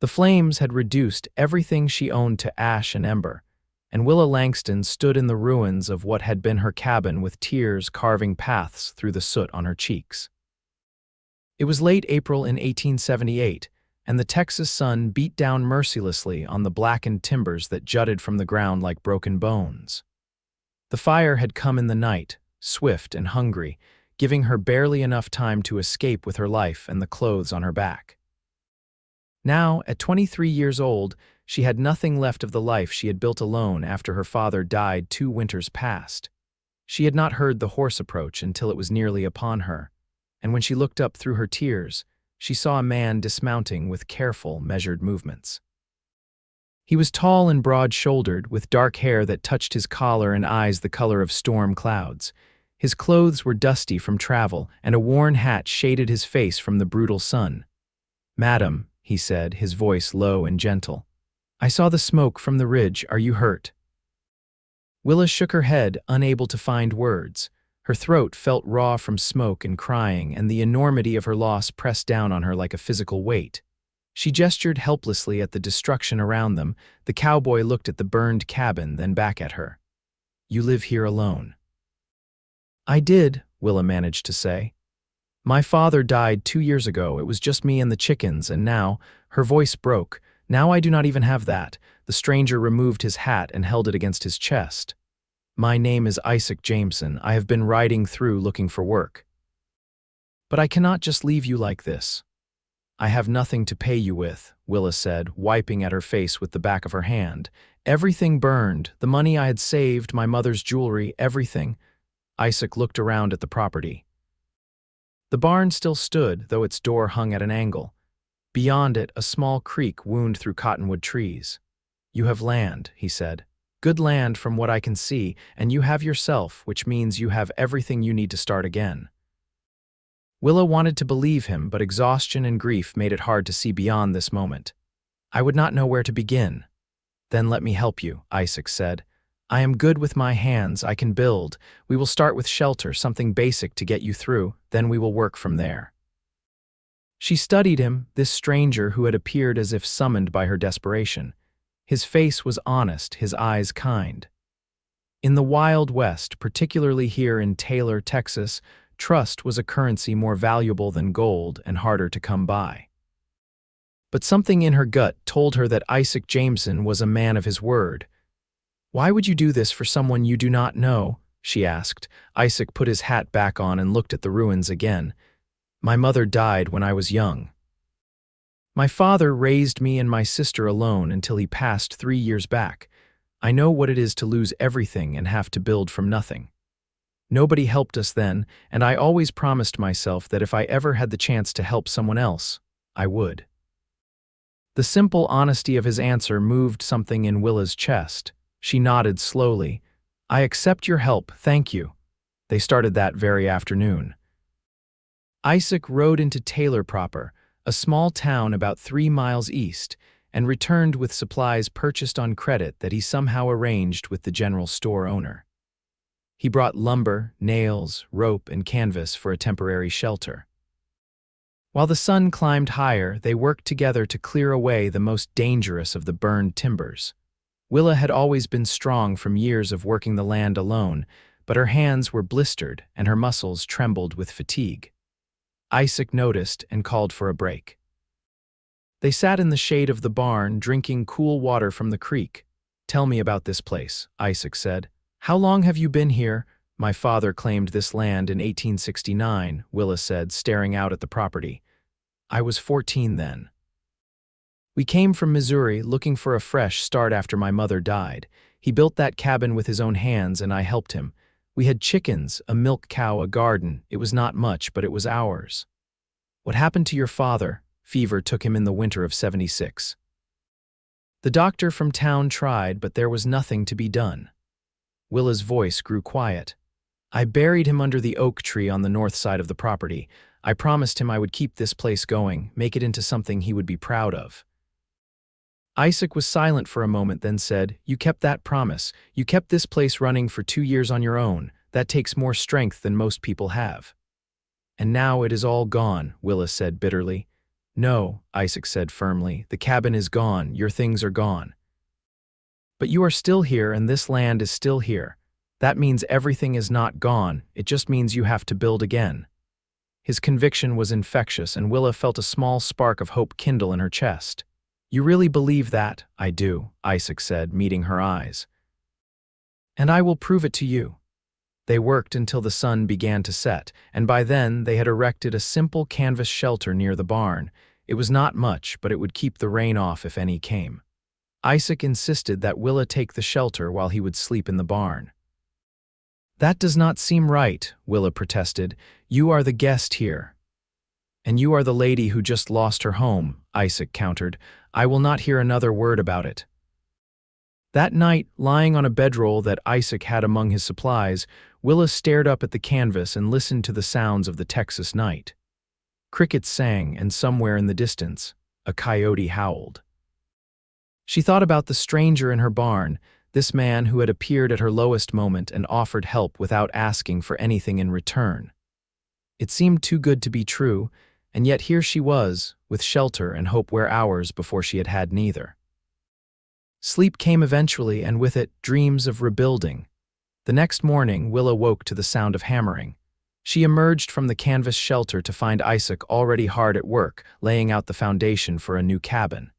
The flames had reduced everything she owned to ash and ember, and Willa Langston stood in the ruins of what had been her cabin with tears carving paths through the soot on her cheeks. It was late April in 1878, and the Texas sun beat down mercilessly on the blackened timbers that jutted from the ground like broken bones. The fire had come in the night, swift and hungry, giving her barely enough time to escape with her life and the clothes on her back. Now, at 23 years old, she had nothing left of the life she had built alone after her father died 2 winters past. She had not heard the horse approach until it was nearly upon her, and when she looked up through her tears, she saw a man dismounting with careful, measured movements. He was tall and broad-shouldered, with dark hair that touched his collar and eyes the color of storm clouds. His clothes were dusty from travel, and a worn hat shaded his face from the brutal sun. "Madam," he said, his voice low and gentle, "I saw the smoke from the ridge. Are you hurt?" Willa shook her head, unable to find words. Her throat felt raw from smoke and crying, and the enormity of her loss pressed down on her like a physical weight. She gestured helplessly at the destruction around them. The cowboy looked at the burned cabin, then back at her. "You live here alone." "I did," Willa managed to say. "My father died 2 years ago. It was just me and the chickens, and now," her voice broke, "now I do not even have that." The stranger removed his hat and held it against his chest. "My name is Isaac Jameson. I have been riding through looking for work. But I cannot just leave you like this." "I have nothing to pay you with," Willa said, wiping at her face with the back of her hand. "Everything burned, the money I had saved, my mother's jewelry, everything." Isaac looked around at the property. The barn still stood, though its door hung at an angle. Beyond it, a small creek wound through cottonwood trees. "You have land," he said. "Good land from what I can see, and you have yourself, which means you have everything you need to start again." Willa wanted to believe him, but exhaustion and grief made it hard to see beyond this moment. "I would not know where to begin." "Then let me help you," Isaac said. "I am good with my hands. I can build. We will start with shelter, something basic to get you through, then we will work from there." She studied him, this stranger who had appeared as if summoned by her desperation. His face was honest, his eyes kind. In the Wild West, particularly here in Taylor, Texas, trust was a currency more valuable than gold and harder to come by. But something in her gut told her that Isaac Jameson was a man of his word. "Why would you do this for someone you do not know?" she asked. Isaac put his hat back on and looked at the ruins again. "My mother died when I was young. My father raised me and my sister alone until he passed 3 years back. I know what it is to lose everything and have to build from nothing. Nobody helped us then, and I always promised myself that if I ever had the chance to help someone else, I would." The simple honesty of his answer moved something in Willa's chest. She nodded slowly. "I accept your help, thank you." They started that very afternoon. Isaac rode into Taylor proper, a small town about 3 miles east, and returned with supplies purchased on credit that he somehow arranged with the general store owner. He brought lumber, nails, rope, and canvas for a temporary shelter. While the sun climbed higher, they worked together to clear away the most dangerous of the burned timbers. Willa had always been strong from years of working the land alone, but her hands were blistered and her muscles trembled with fatigue. Isaac noticed and called for a break. They sat in the shade of the barn, drinking cool water from the creek. "Tell me about this place," Isaac said. "How long have you been here?" "My father claimed this land in 1869, Willa said, staring out at the property. "I was 14 then. We came from Missouri looking for a fresh start after my mother died. He built that cabin with his own hands and I helped him. We had chickens, a milk cow, a garden. It was not much, but it was ours." "What happened to your father?" "Fever took him in the winter of '76. The doctor from town tried, but there was nothing to be done." Willa's voice grew quiet. "I buried him under the oak tree on the north side of the property. I promised him I would keep this place going, make it into something he would be proud of." Isaac was silent for a moment, then said, "You kept that promise. You kept this place running for 2 years on your own. That takes more strength than most people have." "And now it is all gone," Willa said bitterly. No, Isaac said firmly, the cabin is gone, your things are gone. But you are still here and this land is still here. That means everything is not gone, it just means you have to build again. His conviction was infectious and Willa felt a small spark of hope kindle in her chest. You really believe that? I do, Isaac said, meeting her eyes. And I will prove it to you. They worked until the sun began to set, and by then they had erected a simple canvas shelter near the barn. It was not much, but it would keep the rain off if any came. Isaac insisted that Willa take the shelter while he would sleep in the barn. That does not seem right, Willa protested. You are the guest here. And you are the lady who just lost her home, Isaac countered. I will not hear another word about it. That night, lying on a bedroll that Isaac had among his supplies, Willa stared up at the canvas and listened to the sounds of the Texas night. Crickets sang, and somewhere in the distance, a coyote howled. She thought about the stranger in her barn, this man who had appeared at her lowest moment and offered help without asking for anything in return. It seemed too good to be true, and yet here she was, with shelter and hope where hours before she had had neither. Sleep came eventually, and with it, dreams of rebuilding. The next morning, Willa woke to the sound of hammering. She emerged from the canvas shelter to find Isaac already hard at work, laying out the foundation for a new cabin.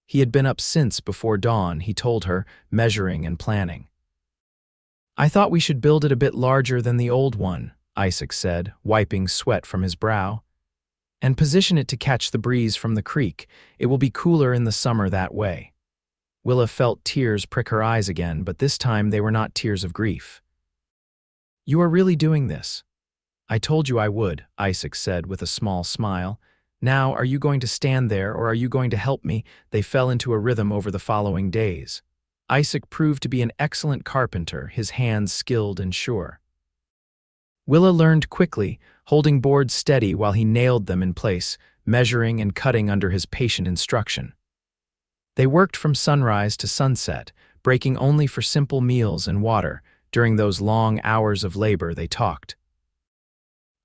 He had been up since before dawn, he told her, measuring and planning. I thought we should build it a bit larger than the old one, Isaac said, wiping sweat from his brow. And position it to catch the breeze from the creek. It will be cooler in the summer that way. Willa felt tears prick her eyes again, but this time they were not tears of grief. You are really doing this? I told you I would, Isaac said with a small smile. Now, are you going to stand there or are you going to help me? They fell into a rhythm over the following days. Isaac proved to be an excellent carpenter, his hands skilled and sure. Willa learned quickly, holding boards steady while he nailed them in place, measuring and cutting under his patient instruction. They worked from sunrise to sunset, breaking only for simple meals and water. During those long hours of labor, they talked.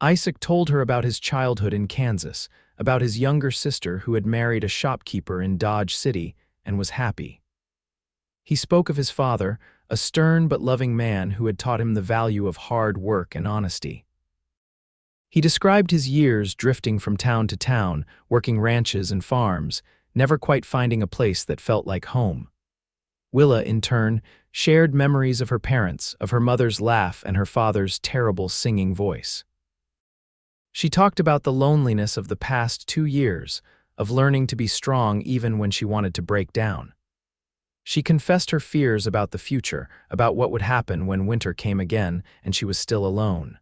Isaac told her about his childhood in Kansas, about his younger sister who had married a shopkeeper in Dodge City and was happy. He spoke of his father, a stern but loving man who had taught him the value of hard work and honesty. He described his years drifting from town to town, working ranches and farms, never quite finding a place that felt like home. Willa, in turn, shared memories of her parents, of her mother's laugh and her father's terrible singing voice. She talked about the loneliness of the past 2 years, of learning to be strong even when she wanted to break down. She confessed her fears about the future, about what would happen when winter came again and she was still alone.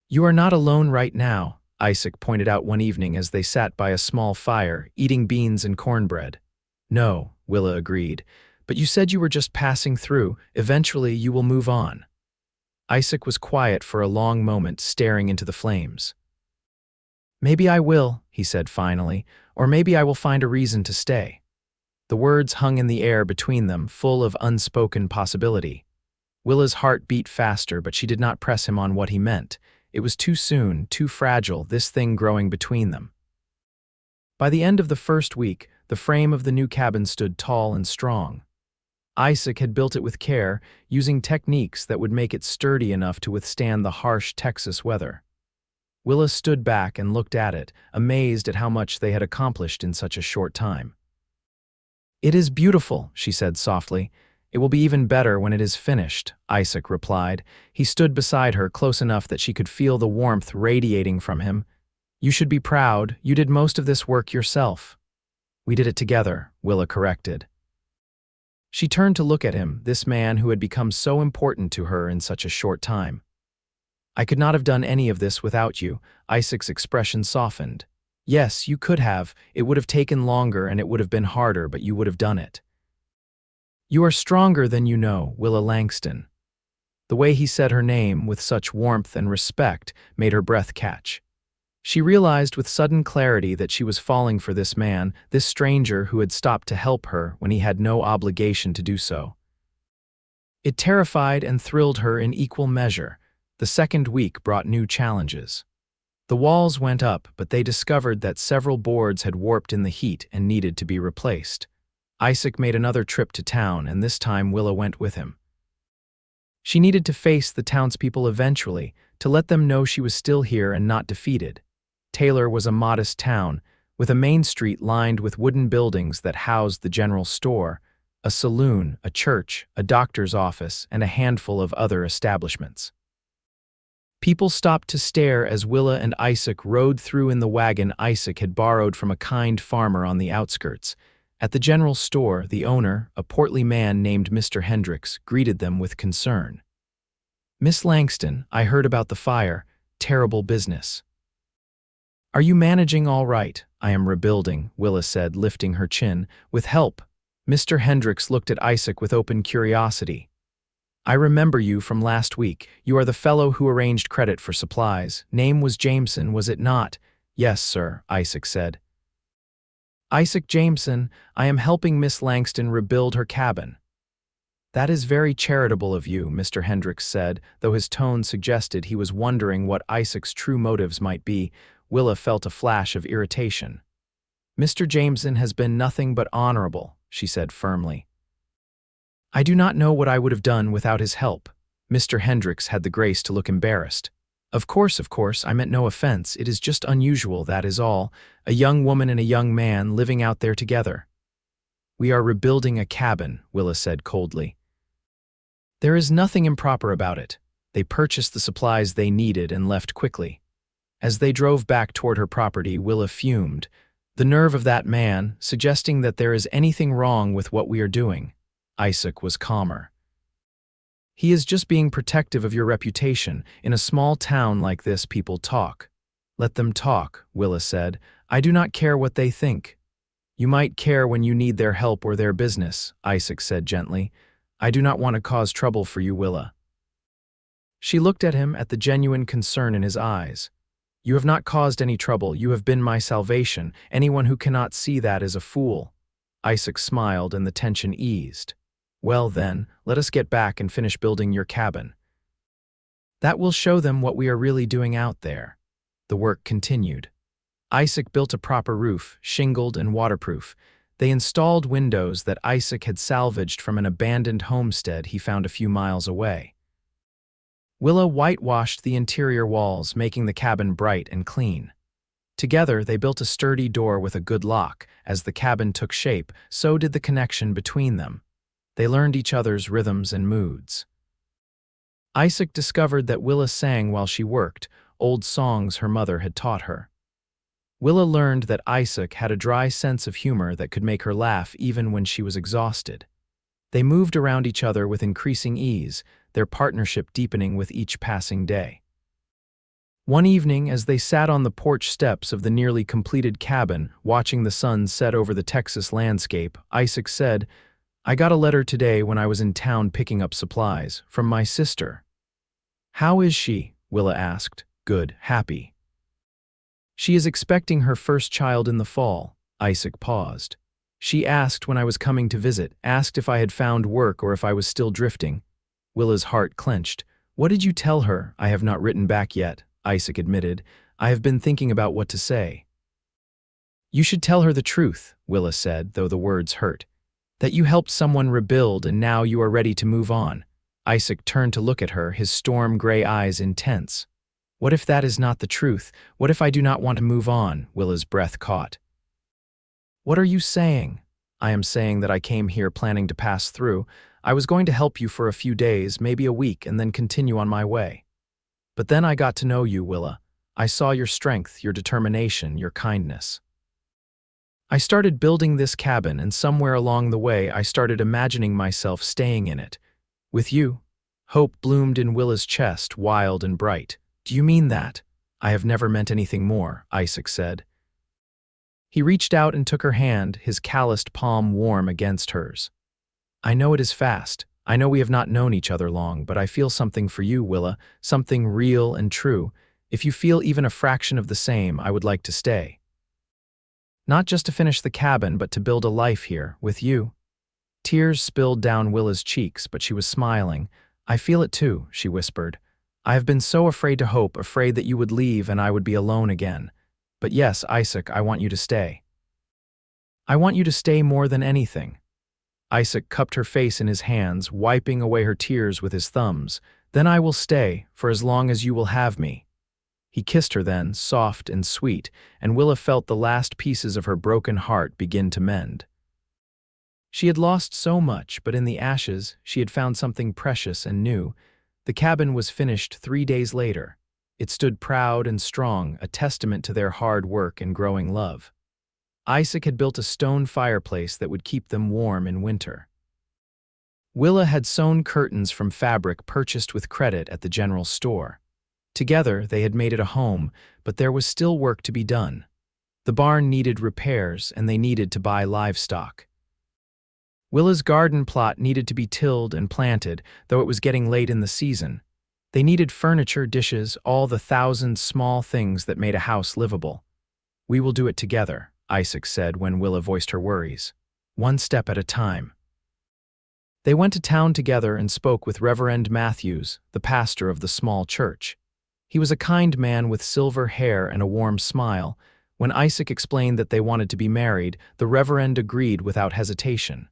You are not alone right now, Isaac pointed out one evening as they sat by a small fire, eating beans and cornbread. No, Willa agreed, but you said you were just passing through. Eventually you will move on. Isaac was quiet for a long moment, staring into the flames. Maybe I will, he said finally, or maybe I will find a reason to stay. The words hung in the air between them, full of unspoken possibility. Willa's heart beat faster, but she did not press him on what he meant. It was too soon, too fragile, this thing growing between them. By the end of the first week, the frame of the new cabin stood tall and strong. Isaac had built it with care, using techniques that would make it sturdy enough to withstand the harsh Texas weather. Willa stood back and looked at it, amazed at how much they had accomplished in such a short time. It is beautiful, she said softly. It will be even better when it is finished, Isaac replied. He stood beside her, close enough that she could feel the warmth radiating from him. You should be proud. You did most of this work yourself. We did it together, Willa corrected. She turned to look at him, this man who had become so important to her in such a short time. I could not have done any of this without you, Isaac's expression softened. Yes, you could have. It would have taken longer and it would have been harder, but you would have done it. You are stronger than you know, Willa Langston. The way he said her name with such warmth and respect made her breath catch. She realized with sudden clarity that she was falling for this man, this stranger who had stopped to help her when he had no obligation to do so. It terrified and thrilled her in equal measure. The second week brought new challenges. The walls went up, but they discovered that several boards had warped in the heat and needed to be replaced. Isaac made another trip to town, and this time Willa went with him. She needed to face the townspeople eventually, to let them know she was still here and not defeated. Taylor was a modest town, with a main street lined with wooden buildings that housed the general store, a saloon, a church, a doctor's office, and a handful of other establishments. People stopped to stare as Willa and Isaac rode through in the wagon Isaac had borrowed from a kind farmer on the outskirts. At the general store, the owner, a portly man named Mr. Hendricks, greeted them with concern. "Miss Langston, I heard about the fire. Terrible business." "Are you managing all right?" "I am rebuilding," Willa said, lifting her chin. "With help." Mr. Hendricks looked at Isaac with open curiosity. "I remember you from last week. You are the fellow who arranged credit for supplies. Name was Jameson, was it not?" "Yes, sir," Isaac said. "Isaac Jameson, I am helping Miss Langston rebuild her cabin." "That is very charitable of you," Mr. Hendricks said, though his tone suggested he was wondering what Isaac's true motives might be. Willa felt a flash of irritation. "Mr. Jameson has been nothing but honorable," she said firmly. "I do not know what I would have done without his help." Mr. Hendricks had the grace to look embarrassed. Of course, I meant no offense. It is just unusual, that is all. A young woman and a young man living out there together." "We are rebuilding a cabin," Willa said coldly. "There is nothing improper about it." They purchased the supplies they needed and left quickly. As they drove back toward her property, Willa fumed. "The nerve of that man, suggesting that there is anything wrong with what we are doing." Isaac was calmer. "He is just being protective of your reputation. In a small town like this, people talk." "Let them talk," Willa said. "I do not care what they think." "You might care when you need their help or their business," Isaac said gently. "I do not want to cause trouble for you, Willa." She looked at him, at the genuine concern in his eyes. "You have not caused any trouble. You have been my salvation. Anyone who cannot see that is a fool." Isaac smiled and the tension eased. "Well then, let us get back and finish building your cabin. That will show them what we are really doing out there." The work continued. Isaac built a proper roof, shingled and waterproof. They installed windows that Isaac had salvaged from an abandoned homestead he found a few miles away. Willa whitewashed the interior walls, making the cabin bright and clean. Together, they built a sturdy door with a good lock. As the cabin took shape, so did the connection between them. They learned each other's rhythms and moods. Isaac discovered that Willa sang while she worked, old songs her mother had taught her. Willa learned that Isaac had a dry sense of humor that could make her laugh even when she was exhausted. They moved around each other with increasing ease, their partnership deepening with each passing day. One evening, as they sat on the porch steps of the nearly completed cabin, watching the sun set over the Texas landscape, Isaac said, "I got a letter today when I was in town picking up supplies, from my sister." "How is she?" Willa asked. "Good, happy." "She is expecting her first child in the fall." Isaac paused. "She asked when I was coming to visit, asked if I had found work or if I was still drifting." Willa's heart clenched. "What did you tell her?" "I have not written back yet," Isaac admitted. "I have been thinking about what to say." "You should tell her the truth," Willa said, though the words hurt. "That you helped someone rebuild and now you are ready to move on." Isaac turned to look at her, his storm-gray eyes intense. "What if that is not the truth? What if I do not want to move on?" Willa's breath caught. "What are you saying?" "I am saying that I came here planning to pass through. I was going to help you for a few days, maybe a week, and then continue on my way. But then I got to know you, Willa. I saw your strength, your determination, your kindness. I started building this cabin, and somewhere along the way I started imagining myself staying in it. With you." Hope bloomed in Willa's chest, wild and bright. "Do you mean that?" "I have never meant anything more," Isaac said. He reached out and took her hand, his calloused palm warm against hers. "I know it is fast. I know we have not known each other long, but I feel something for you, Willa, something real and true. If you feel even a fraction of the same, I would like to stay. Not just to finish the cabin, but to build a life here, with you." Tears spilled down Willa's cheeks, but she was smiling. "I feel it too," she whispered. I have been so afraid to hope, afraid that you would leave and I would be alone again. But yes, Isaac, I want you to stay. I want you to stay more than anything." Isaac cupped her face in his hands, wiping away her tears with his thumbs. "Then I will stay, for as long as you will have me." He kissed her then, soft and sweet, and Willa felt the last pieces of her broken heart begin to mend. She had lost so much, but in the ashes she had found something precious and new. The cabin was finished 3 days later. It stood proud and strong, a testament to their hard work and growing love. Isaac had built a stone fireplace that would keep them warm in winter. Willa had sewn curtains from fabric purchased with credit at the general store. Together, they had made it a home, but there was still work to be done. The barn needed repairs, and they needed to buy livestock. Willa's garden plot needed to be tilled and planted, though it was getting late in the season. They needed furniture, dishes, all the thousand small things that made a house livable. "We will do it together," Isaac said when Willa voiced her worries. "One step at a time." They went to town together and spoke with Reverend Matthews, the pastor of the small church. He was a kind man with silver hair and a warm smile. When Isaac explained that they wanted to be married, the Reverend agreed without hesitation.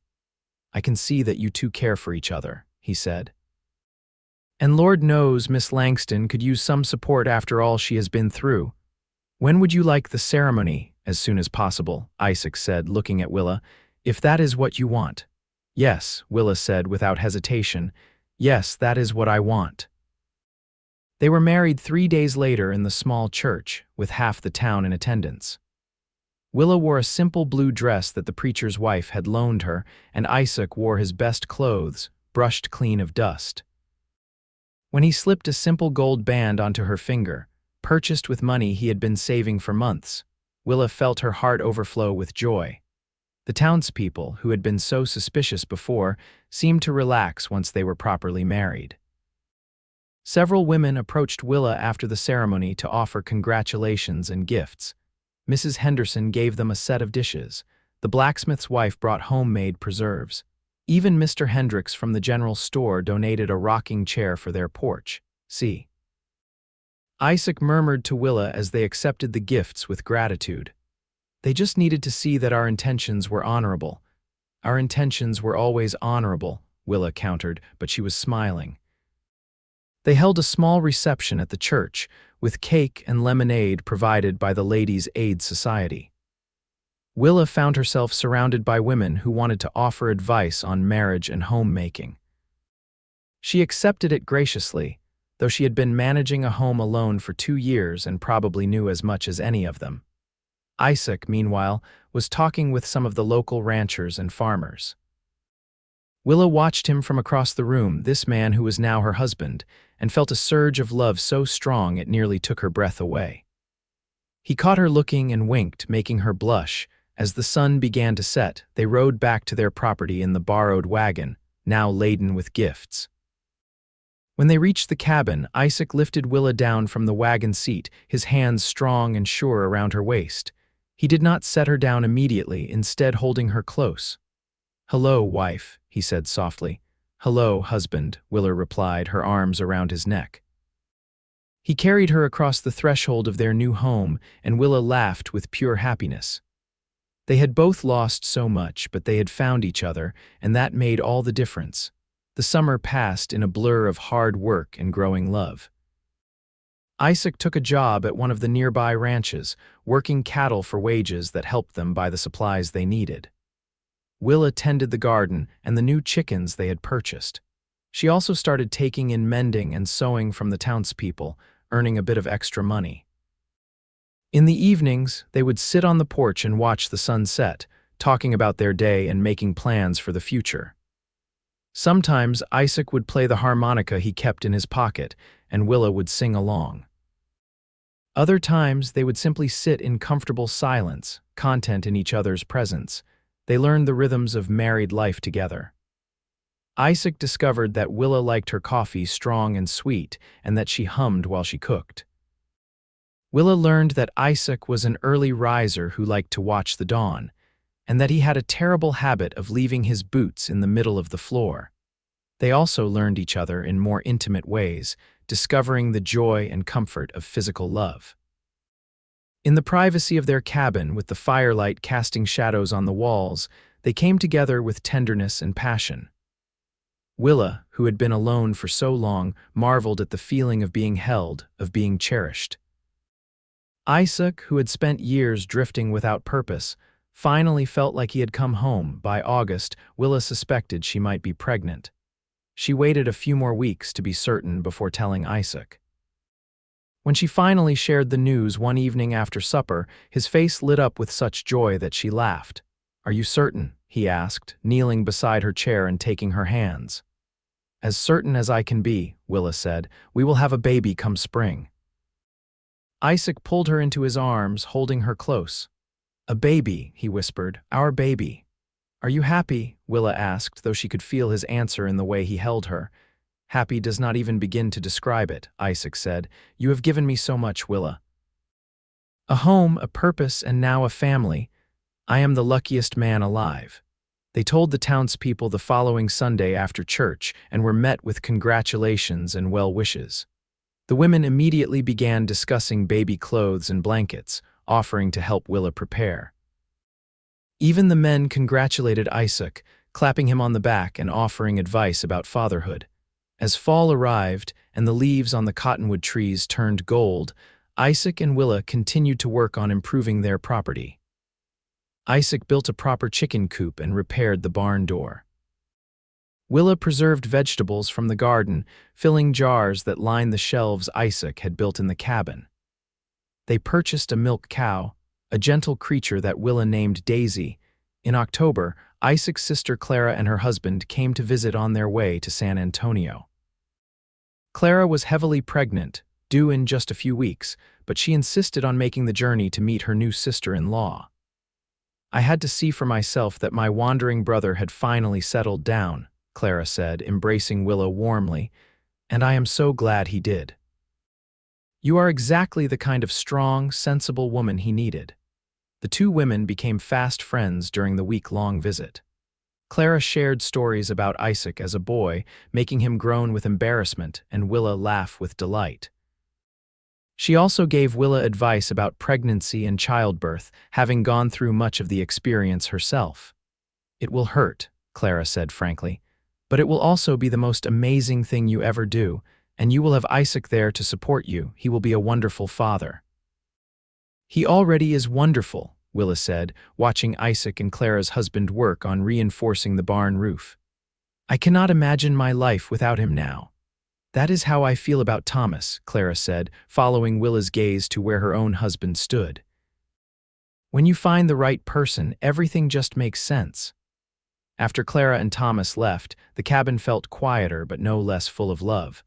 "I can see that you two care for each other," he said. "And Lord knows Miss Langston could use some support after all she has been through. When would you like the ceremony?" "As soon as possible," Isaac said, looking at Willa. "If that is what you want." "Yes," Willa said without hesitation. "Yes, that is what I want." They were married 3 days later in the small church, with half the town in attendance. Willa wore a simple blue dress that the preacher's wife had loaned her, and Isaac wore his best clothes, brushed clean of dust. When he slipped a simple gold band onto her finger, purchased with money he had been saving for months, Willa felt her heart overflow with joy. The townspeople, who had been so suspicious before, seemed to relax once they were properly married. Several women approached Willa after the ceremony to offer congratulations and gifts. Mrs. Henderson gave them a set of dishes. The blacksmith's wife brought homemade preserves. Even Mr. Hendricks from the general store donated a rocking chair for their porch. See. Isaac murmured to Willa as they accepted the gifts with gratitude. "They just needed to see that our intentions were honorable." "Our intentions were always honorable," Willa countered, but she was smiling. They held a small reception at the church, with cake and lemonade provided by the Ladies' Aid Society. Willa found herself surrounded by women who wanted to offer advice on marriage and homemaking. She accepted it graciously, though she had been managing a home alone for 2 years and probably knew as much as any of them. Isaac, meanwhile, was talking with some of the local ranchers and farmers. Willa watched him from across the room, this man who was now her husband, and felt a surge of love so strong it nearly took her breath away. He caught her looking and winked, making her blush. As the sun began to set, they rode back to their property in the borrowed wagon, now laden with gifts. When they reached the cabin, Isaac lifted Willa down from the wagon seat, his hands strong and sure around her waist. He did not set her down immediately, instead holding her close. "Hello, wife," he said softly. "Hello, husband," Willa replied, her arms around his neck. He carried her across the threshold of their new home, and Willa laughed with pure happiness. They had both lost so much, but they had found each other, and that made all the difference. The summer passed in a blur of hard work and growing love. Isaac took a job at one of the nearby ranches, working cattle for wages that helped them buy the supplies they needed. Willa tended the garden and the new chickens they had purchased. She also started taking in mending and sewing from the townspeople, earning a bit of extra money. In the evenings, they would sit on the porch and watch the sun set, talking about their day and making plans for the future. Sometimes Isaac would play the harmonica he kept in his pocket, and Willa would sing along. Other times, they would simply sit in comfortable silence, content in each other's presence. They learned the rhythms of married life together. Isaac discovered that Willa liked her coffee strong and sweet, and that she hummed while she cooked. Willa learned that Isaac was an early riser who liked to watch the dawn, and that he had a terrible habit of leaving his boots in the middle of the floor. They also learned each other in more intimate ways, discovering the joy and comfort of physical love. In the privacy of their cabin, with the firelight casting shadows on the walls, they came together with tenderness and passion. Willa, who had been alone for so long, marveled at the feeling of being held, of being cherished. Isaac, who had spent years drifting without purpose, finally felt like he had come home. By August, Willa suspected she might be pregnant. She waited a few more weeks to be certain before telling Isaac. When she finally shared the news one evening after supper, his face lit up with such joy that she laughed. "Are you certain?" he asked, kneeling beside her chair and taking her hands. "As certain as I can be," Willa said. "We will have a baby come spring." Isaac pulled her into his arms, holding her close. "A baby," he whispered, "our baby." "Are you happy?" Willa asked, though she could feel his answer in the way he held her. "Happy does not even begin to describe it," Isaac said. "You have given me so much, Willa. A home, a purpose, and now a family. I am the luckiest man alive." They told the townspeople the following Sunday after church and were met with congratulations and well wishes. The women immediately began discussing baby clothes and blankets, offering to help Willa prepare. Even the men congratulated Isaac, clapping him on the back and offering advice about fatherhood. As fall arrived and the leaves on the cottonwood trees turned gold, Isaac and Willa continued to work on improving their property. Isaac built a proper chicken coop and repaired the barn door. Willa preserved vegetables from the garden, filling jars that lined the shelves Isaac had built in the cabin. They purchased a milk cow, a gentle creature that Willa named Daisy. In October, Isaac's sister Clara and her husband came to visit on their way to San Antonio. Clara was heavily pregnant, due in just a few weeks, but she insisted on making the journey to meet her new sister-in-law. "I had to see for myself that my wandering brother had finally settled down," Clara said, embracing Willa warmly, "and I am so glad he did. You are exactly the kind of strong, sensible woman he needed." The two women became fast friends during the week-long visit. Clara shared stories about Isaac as a boy, making him groan with embarrassment and Willa laugh with delight. She also gave Willa advice about pregnancy and childbirth, having gone through much of the experience herself. "It will hurt," Clara said frankly, "but it will also be the most amazing thing you ever do, and you will have Isaac there to support you. He will be a wonderful father." "He already is wonderful," Willa said, watching Isaac and Clara's husband work on reinforcing the barn roof. "I cannot imagine my life without him now." "That is how I feel about Thomas," Clara said, following Willa's gaze to where her own husband stood. "When you find the right person, everything just makes sense." After Clara and Thomas left, the cabin felt quieter but no less full of love.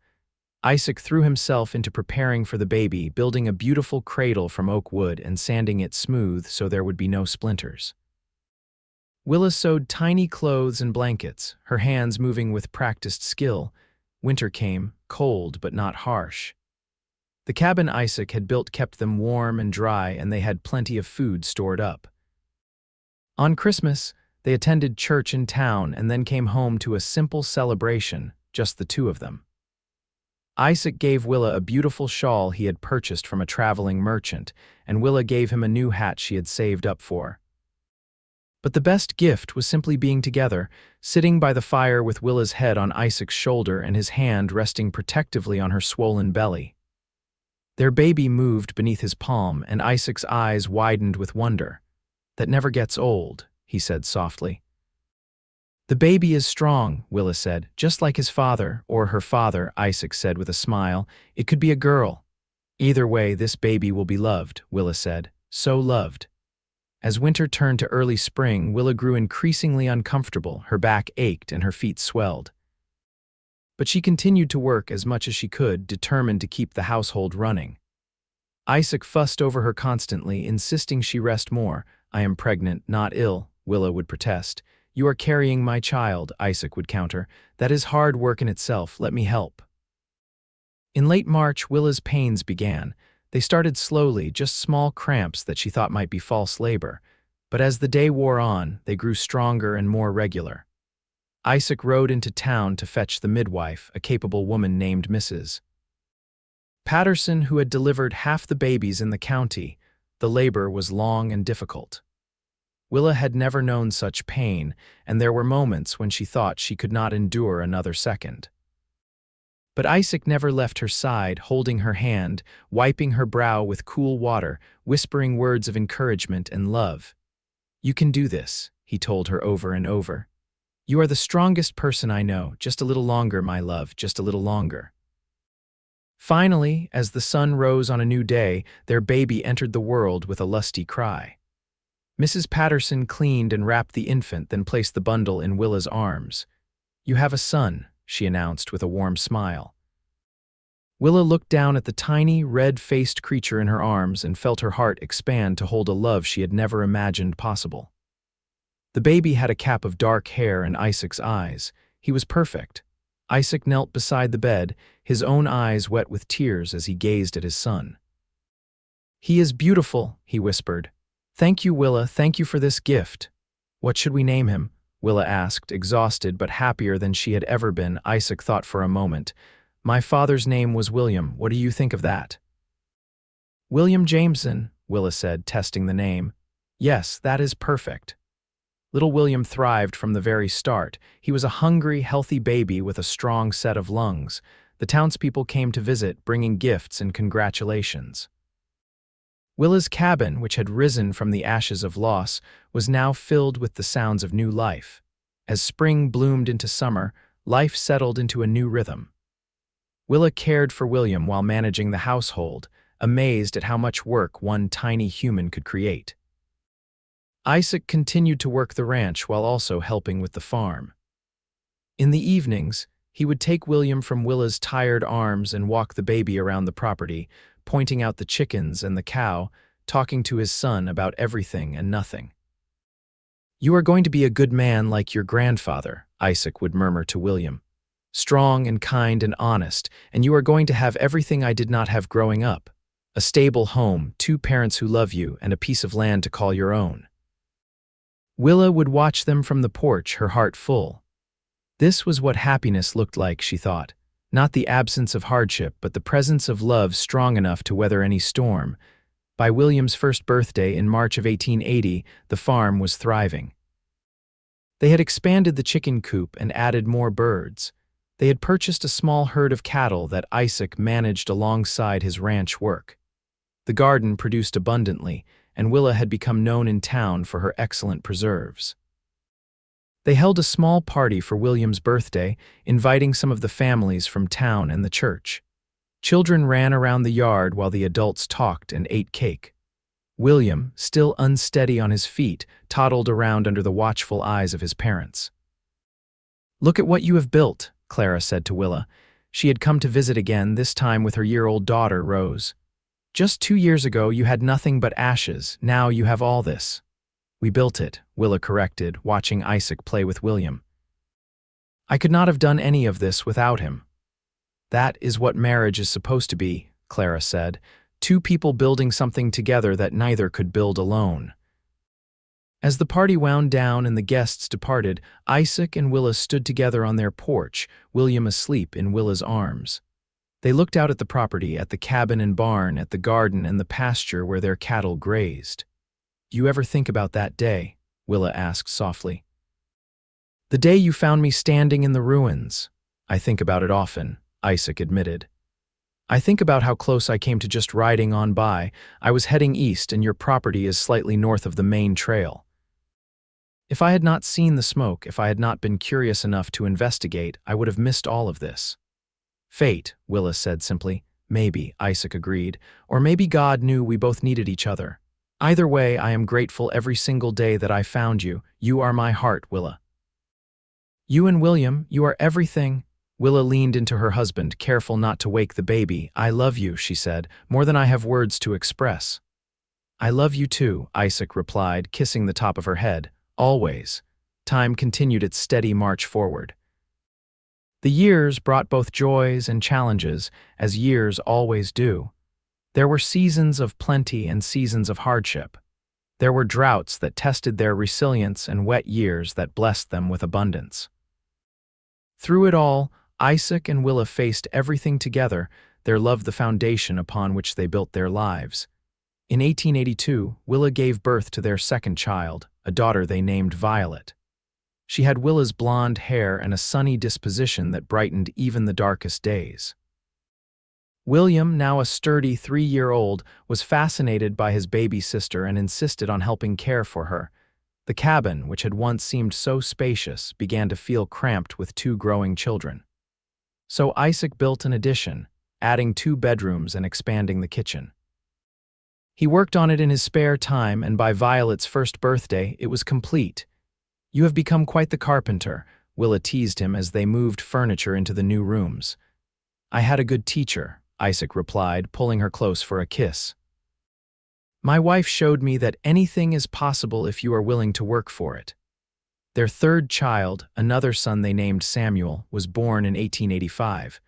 Isaac threw himself into preparing for the baby, building a beautiful cradle from oak wood and sanding it smooth so there would be no splinters. Willa sewed tiny clothes and blankets, her hands moving with practiced skill. Winter came, cold but not harsh. The cabin Isaac had built kept them warm and dry, and they had plenty of food stored up. On Christmas, they attended church in town and then came home to a simple celebration, just the two of them. Isaac gave Willa a beautiful shawl he had purchased from a traveling merchant, and Willa gave him a new hat she had saved up for. But the best gift was simply being together, sitting by the fire with Willa's head on Isaac's shoulder and his hand resting protectively on her swollen belly. Their baby moved beneath his palm, and Isaac's eyes widened with wonder. "That never gets old," he said softly. "The baby is strong," Willa said, "just like his father, or her father," Isaac said with a smile. "It could be a girl." "Either way, this baby will be loved," Willa said. "So loved." As winter turned to early spring, Willa grew increasingly uncomfortable, her back ached and her feet swelled. But she continued to work as much as she could, determined to keep the household running. Isaac fussed over her constantly, insisting she rest more. "I am pregnant, not ill," Willa would protest. "You are carrying my child," Isaac would counter. "That is hard work in itself. Let me help." In late March, Willa's pains began. They started slowly, just small cramps that she thought might be false labor. But as the day wore on, they grew stronger and more regular. Isaac rode into town to fetch the midwife, a capable woman named Mrs. Patterson, who had delivered half the babies in the county, the labor was long and difficult. Willa had never known such pain, and there were moments when she thought she could not endure another second. But Isaac never left her side, holding her hand, wiping her brow with cool water, whispering words of encouragement and love. "You can do this," he told her over and over. "You are the strongest person I know. Just a little longer, my love, just a little longer." Finally, as the sun rose on a new day, their baby entered the world with a lusty cry. Mrs. Patterson cleaned and wrapped the infant, then placed the bundle in Willa's arms. "You have a son," she announced with a warm smile. Willa looked down at the tiny, red-faced creature in her arms and felt her heart expand to hold a love she had never imagined possible. The baby had a cap of dark hair and Isaac's eyes. He was perfect. Isaac knelt beside the bed, his own eyes wet with tears as he gazed at his son. "He is beautiful," he whispered. "Thank you, Willa, thank you for this gift." "What should we name him?" Willa asked, exhausted but happier than she had ever been. Isaac thought for a moment. "My father's name was William. What do you think of that?" "William Jameson," Willa said, testing the name. "Yes, that is perfect." Little William thrived from the very start. He was a hungry, healthy baby with a strong set of lungs. The townspeople came to visit, bringing gifts and congratulations. Willa's cabin, which had risen from the ashes of loss, was now filled with the sounds of new life. As spring bloomed into summer, life settled into a new rhythm. Willa cared for William while managing the household, amazed at how much work one tiny human could create. Isaac continued to work the ranch while also helping with the farm. In the evenings, he would take William from Willa's tired arms and walk the baby around the property, pointing out the chickens and the cow, talking to his son about everything and nothing. "You are going to be a good man like your grandfather," Isaac would murmur to William. "Strong and kind and honest, and you are going to have everything I did not have growing up. A stable home, 2 parents who love you, and a piece of land to call your own." Willa would watch them from the porch, her heart full. This was what happiness looked like, she thought. Not the absence of hardship, but the presence of love strong enough to weather any storm. By William's first birthday in March of 1880, the farm was thriving. They had expanded the chicken coop and added more birds. They had purchased a small herd of cattle that Isaac managed alongside his ranch work. The garden produced abundantly, and Willa had become known in town for her excellent preserves. They held a small party for William's birthday, inviting some of the families from town and the church. Children ran around the yard while the adults talked and ate cake. William, still unsteady on his feet, toddled around under the watchful eyes of his parents. "Look at what you have built," Clara said to Willa. She had come to visit again, this time with her year-old daughter, Rose. "Just 2 years ago you had nothing but ashes. Now you have all this." "We built it," Willa corrected, watching Isaac play with William. "I could not have done any of this without him." "That is what marriage is supposed to be," Clara said. 2 people building something together that neither could build alone. As the party wound down and the guests departed, Isaac and Willa stood together on their porch, William asleep in Willa's arms. They looked out at the property, at the cabin and barn, at the garden and the pasture where their cattle grazed. "Do you ever think about that day?" Willa asked softly. "The day you found me standing in the ruins." "I think about it often," Isaac admitted. "I think about how close I came to just riding on by. I was heading east and your property is slightly north of the main trail. If I had not seen the smoke, if I had not been curious enough to investigate, I would have missed all of this." "Fate," Willa said simply. "Maybe," Isaac agreed. "Or maybe God knew we both needed each other. Either way, I am grateful every single day that I found you. You are my heart, Willa." "You and William, you are everything." Willa leaned into her husband, careful not to wake the baby. "I love you," she said, "more than I have words to express." "I love you too," Isaac replied, kissing the top of her head. "Always." Time continued its steady march forward. The years brought both joys and challenges, as years always do. There were seasons of plenty and seasons of hardship. There were droughts that tested their resilience and wet years that blessed them with abundance. Through it all, Isaac and Willa faced everything together. their love the foundation upon which they built their lives. In 1882, Willa gave birth to their second child, a daughter they named Violet. She had Willa's blonde hair and a sunny disposition that brightened even the darkest days. William, now a sturdy 3-year-old, was fascinated by his baby sister and insisted on helping care for her. The cabin, which had once seemed so spacious, began to feel cramped with 2 growing children. So Isaac built an addition, adding 2 bedrooms and expanding the kitchen. He worked on it in his spare time, and by Violet's first birthday, it was complete. "You have become quite the carpenter," Willa teased him as they moved furniture into the new rooms. "I had a good teacher," Isaac replied, pulling her close for a kiss. "My wife showed me that anything is possible if you are willing to work for it." Their third child, another son they named Samuel, was born in 1885.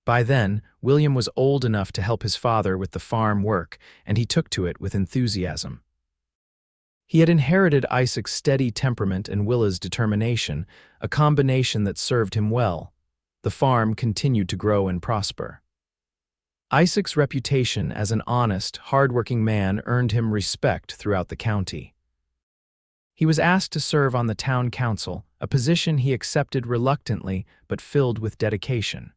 By then, William was old enough to help his father with the farm work, and he took to it with enthusiasm. He had inherited Isaac's steady temperament and Willa's determination, a combination that served him well. The farm continued to grow and prosper. Isaac's reputation as an honest, hard-working man earned him respect throughout the county. He was asked to serve on the town council, a position he accepted reluctantly but filled with dedication.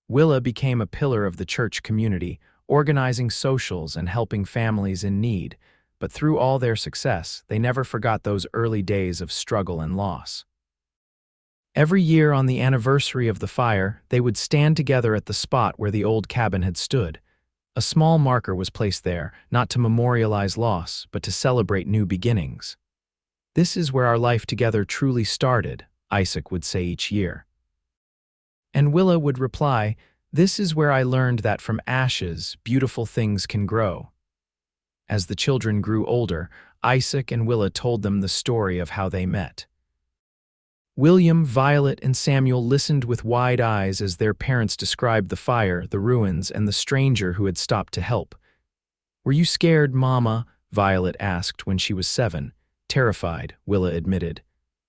Willa became a pillar of the church community, organizing socials and helping families in need, but through all their success, they never forgot those early days of struggle and loss. Every year on the anniversary of the fire, they would stand together at the spot where the old cabin had stood. A small marker was placed there, not to memorialize loss, but to celebrate new beginnings. "This is where our life together truly started," Isaac would say each year. And Willa would reply, "This is where I learned that from ashes, beautiful things can grow." As the children grew older, Isaac and Willa told them the story of how they met. William, Violet, and Samuel listened with wide eyes as their parents described the fire, the ruins, and the stranger who had stopped to help. "Were you scared, Mama?" Violet asked when she was 7. "Terrified," Willa admitted.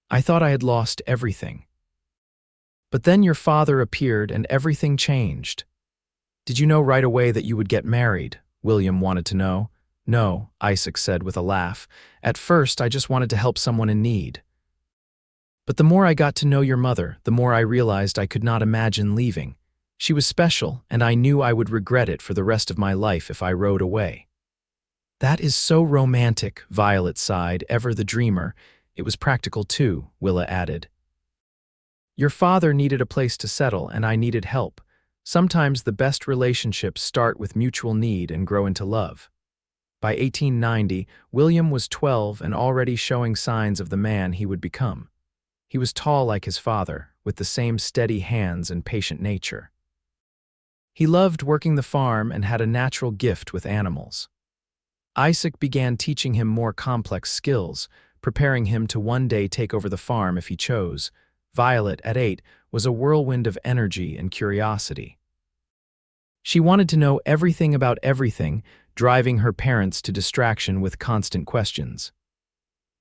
"I thought I had lost everything." "But then your father appeared and everything changed." "Did you know right away that you would get married?" William wanted to know. "No," Isaac said with a laugh. "At first, I just wanted to help someone in need. But the more I got to know your mother, the more I realized I could not imagine leaving. She was special, and I knew I would regret it for the rest of my life if I rode away." "That is so romantic," Violet sighed, ever the dreamer. "It was practical too," Willa added. "Your father needed a place to settle, and I needed help. Sometimes the best relationships start with mutual need and grow into love." By 1890, William was 12 and already showing signs of the man he would become. He was tall like his father, with the same steady hands and patient nature. He loved working the farm and had a natural gift with animals. Isaac began teaching him more complex skills, preparing him to one day take over the farm if he chose. Violet, at 8, was a whirlwind of energy and curiosity. She wanted to know everything about everything, driving her parents to distraction with constant questions.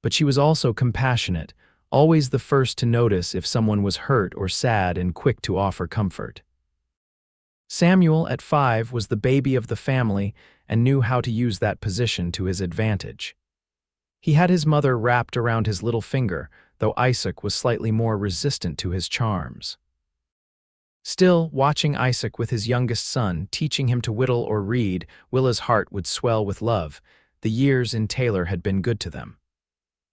But she was also compassionate, always the first to notice if someone was hurt or sad and quick to offer comfort. Samuel, at 5, was the baby of the family and knew how to use that position to his advantage. He had his mother wrapped around his little finger, though Isaac was slightly more resistant to his charms. Still, watching Isaac with his youngest son, teaching him to whittle or read, Willa's heart would swell with love. The years in Taylor had been good to them.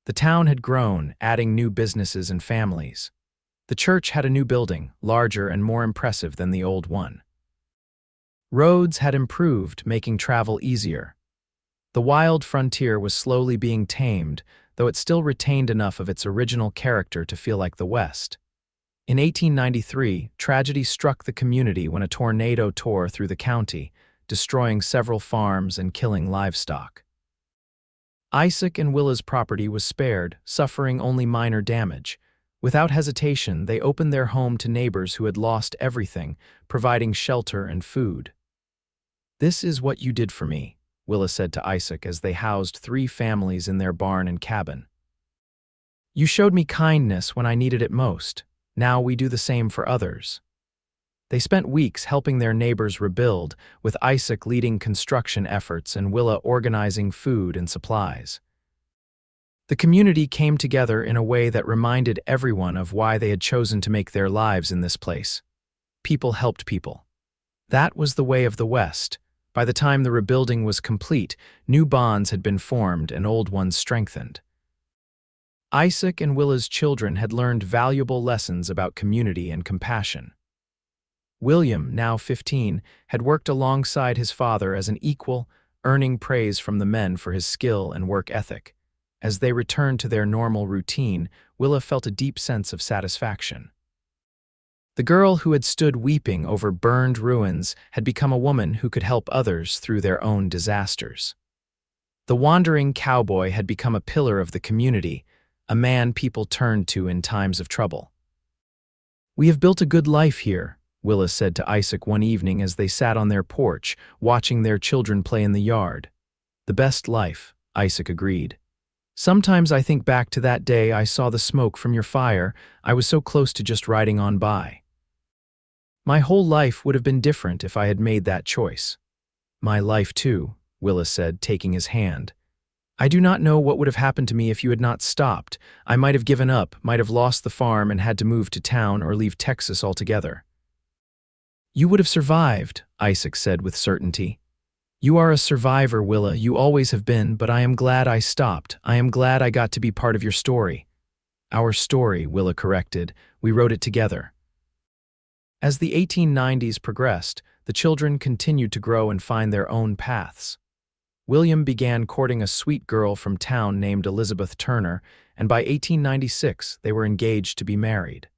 The town had grown, adding new businesses and families. The church had a new building, larger and more impressive than the old one. Roads had improved, making travel easier. The wild frontier was slowly being tamed, though it still retained enough of its original character to feel like the West. In 1893, tragedy struck the community when a tornado tore through the county, destroying several farms and killing livestock. Isaac and Willa's property was spared, suffering only minor damage. Without hesitation, they opened their home to neighbors who had lost everything, providing shelter and food. "This is what you did for me," Willa said to Isaac as they housed 3 families in their barn and cabin. "You showed me kindness when I needed it most. Now we do the same for others." They spent weeks helping their neighbors rebuild, with Isaac leading construction efforts and Willa organizing food and supplies. The community came together in a way that reminded everyone of why they had chosen to make their lives in this place. People helped people. That was the way of the West. By the time the rebuilding was complete, new bonds had been formed and old ones strengthened. Isaac and Willa's children had learned valuable lessons about community and compassion. William, now 15, had worked alongside his father as an equal, earning praise from the men for his skill and work ethic. As they returned to their normal routine, Willa felt a deep sense of satisfaction. The girl who had stood weeping over burned ruins had become a woman who could help others through their own disasters. The wandering cowboy had become a pillar of the community, a man people turned to in times of trouble. "We have built a good life here," Willa said to Isaac one evening as they sat on their porch, watching their children play in the yard. "The best life," Isaac agreed. "Sometimes I think back to that day I saw the smoke from your fire. I was so close to just riding on by. My whole life would have been different if I had made that choice." "My life too," Willa said, taking his hand. "I do not know what would have happened to me if you had not stopped. I might have given up, might have lost the farm and had to move to town or leave Texas altogether." "You would have survived," Isaac said with certainty. "You are a survivor, Willa, you always have been, but I am glad I stopped. I am glad I got to be part of your story." "Our story," Willa corrected. "We wrote it together." As the 1890s progressed, the children continued to grow and find their own paths. William began courting a sweet girl from town named Elizabeth Turner, and by 1896 they were engaged to be married.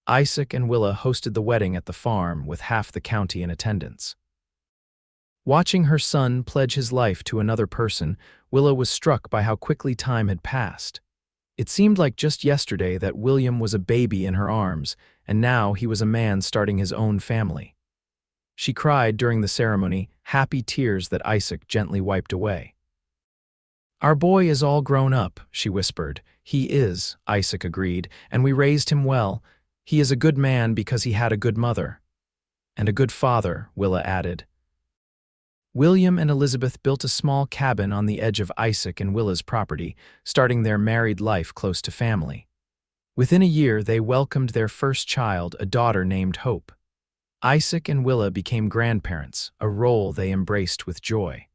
Isaac and Willa hosted the wedding at the farm with half the county in attendance. Watching her son pledge his life to another person, Willa was struck by how quickly time had passed. It seemed like just yesterday that William was a baby in her arms, and now he was a man starting his own family. She cried during the ceremony, happy tears that Isaac gently wiped away. "Our boy is all grown up," she whispered. "He is," Isaac agreed, "and we raised him well. He is a good man because he had a good mother." "And a good father," Willa added. William and Elizabeth built a small cabin on the edge of Isaac and Willa's property, starting their married life close to family. Within a year, they welcomed their first child, a daughter named Hope. Isaac and Willa became grandparents, a role they embraced with joy.